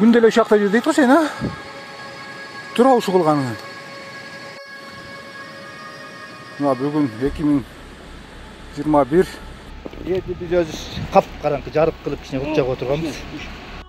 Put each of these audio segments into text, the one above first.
Күндө эле ушакта жүр дейт го сен, а? Тура ушу кылганың. Мына бүгүн 2021 биз кап-караңкы жарык кылып кичине утчага отурганбыз.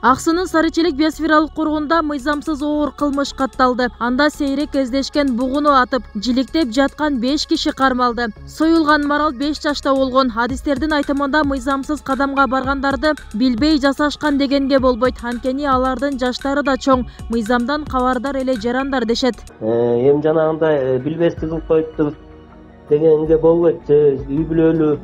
Аксынын Сарычелек биосфералык коргоонунда мыйзамсыз оор кылмыш катталды. Анда сейрек кездешкен бугуну атып, жиликтеп жаткан 5 киши кармалды. Союлган марал 5 жашта болгон. Адистердин айтымында мыйзамсыз кадамга баргандарды билбей жасашкан дегенге болбойт. Анткени алардын жаштары да чоң, мыйзамдан кабардар эле жарандар дешет. Эми жанагындай билбестик кылып коюптур дегенге болбойт. Үй бүлөлүү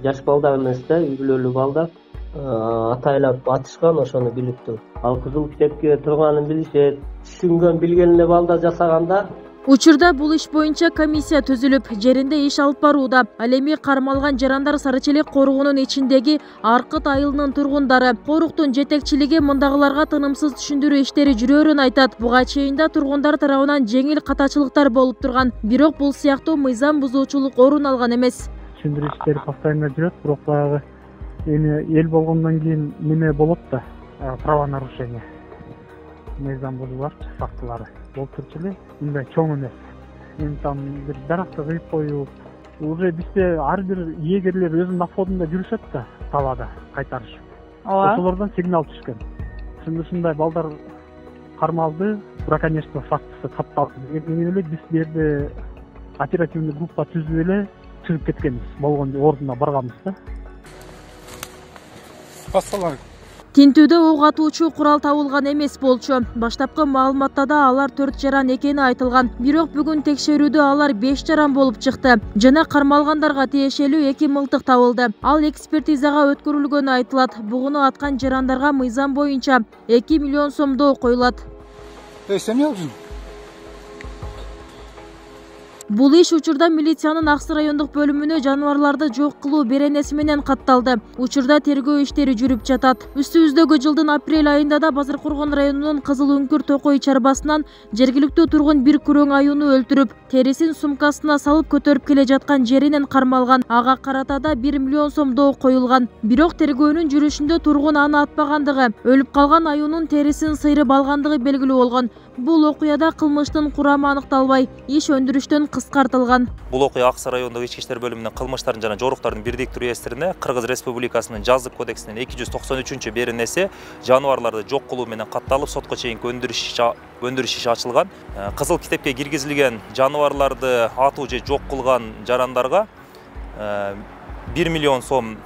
жаш балдар эмес да, үй бүлөлүү балдар атайлап атышкан, ошону билиптир. Ал кызыл китепке турганын билишет, түшүнгөн, билген эле балдар жасаганда. Учурда бул иш боюнча комиссия түзүлүп, жеринде иш алып барууда. Ал эми кармалган жарандар Сарычелек коргоонунун ичиндеги Аркыт айылынын тургундары. Коруктун жетекчилиги мындагыларга тынымсыз түшүндүрүү иштери жүрөөрүн айтат. Буга чейин да тургундар тарабынан жеңил катачылыктар болуп турган. Бирок бул сыяктуу мыйзам бузуучулук орун алган эмес. Түшүндүрүү иштери постоянно жүрөт, бирок баягы эми эл болгондон кийин неме болот да, правонарушение. Мыйзам бузуулар фактылары болуп турчу эле, мындай чоң эмес. Эми там бир даракты кыйып коюу, уже бизде ар бир эгерлер өзүнүн доходунда жүрүшөт да, талаада кайтарышып. Ошолордон сигнал түшкөн. Ушундай балдар кармалды, браконьерство фактысы катталды. Эми эле биз бу жерде оперативный группа түзүп эле чыгып кеткенбиз, болгон ордуна барганбыз да. Ассалам. Тинтүүдө ок атуучу курал табылган эмес болчу. Баштапкы маалыматта да алар 4 жаран экени айтылган. Бирок бүгүн текшерүүдө алар 5 жаран болуп чыкты. Жана кармалгандарга тиешелүү 2 мылтык табылды. Ал экспертизага өткөрүлгөнү айтылат. Бугуну аткан жарандарга мыйзам боюнча 2 миллион сомдоо коюлат. Бул иш учурда милициянын Аксы райондук бөлүмүнө жаныбарларды жок кылуу беренеси менен катталды. Учурда тергөө иштери жүрүп жатат. Үстүбүздөгү жылдын апрель айында да Базаркоргон районунун Кызыл Үңкүр Токой чарбасынан жергиликтүү тургун бир күрөң аюуну өлтүрүп, терисин сумкасына салып көтөрүп келе жаткан жеринен кармалган. Ага карата да 1 миллион сомдоо коюлган. Бирок тергөөнүн жүрүшүндө тургун аны атпагандыгы, өлүп калган аюунун терисин сыйрып алгандыгы белгилүү болгон. Бул окуяда кылмыштын курамы аныкталбай, иш өндүрүштөн кыскартылган. Бул окуя Аксы райондук ички иштер бөлүмүнүн кылмыштардын жана жоруктардын бирдиктүү реестрине Кыргыз Республикасынын жазык кодексинин 293 беренеси жаныбарларды жок кылуу менен катталып, сотко чейинки өндүрүш иши ачылган. Кызыл китепке киргизилген жаныбарларды атуу же жок кылган жарандарга 1 миллион сом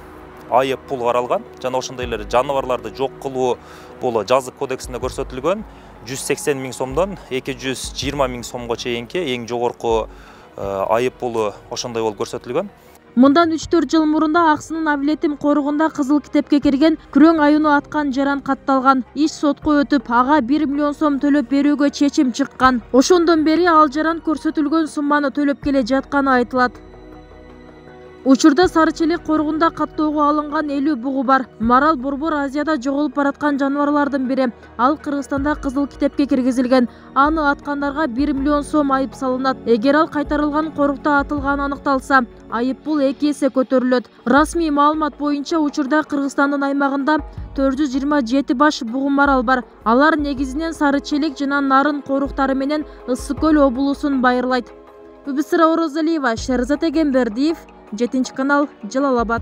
айып пул каралган. Жана ошондой эле жаныбарларды жок кылуу бул жазык кодексинде көрсөтүлгөн 180 миң сомдон 220 миң сомго чейинки эң жогорку айып пулу ошондой болуп көрсөтүлгөн. Мындан 3-4 жыл мурунда Аксынын Авлетим коргунда Кызыл китепке кирген күрөң аюуну аткан жаран катталган. Иш сотко өтүп, ага 1 миллион сом төлөп берүүгө чечим чыккан. Ошондон бери ал жаран көрсөтүлгөн сумманы төлөп келе жатканы айтылат. Учурда Сарычелек коргунда каттоого алынган 50 бугу бар. Марал Борбор Азияда жоголуп бараткан жаныбарлардын бири. Ал Кыргызстанда Кызыл китепке киргизилген. Аны аткандарга 1 миллион сом айып салынат. Эгер ал кайтарылган корукта атылганы аныкталса, айып пул 2 эсе көтөрүлөт. Расмий маалымат боюнча учурда Кыргызстандын аймагында 427 баш бугу марал бар. Алар негизинен Сарычелек жана Нарын коруктары менен Ысык көл облусун байырлайт. Үбүсара Орозалиева, Шерзат Эгембердиев, 7 канал, Жалал Абад.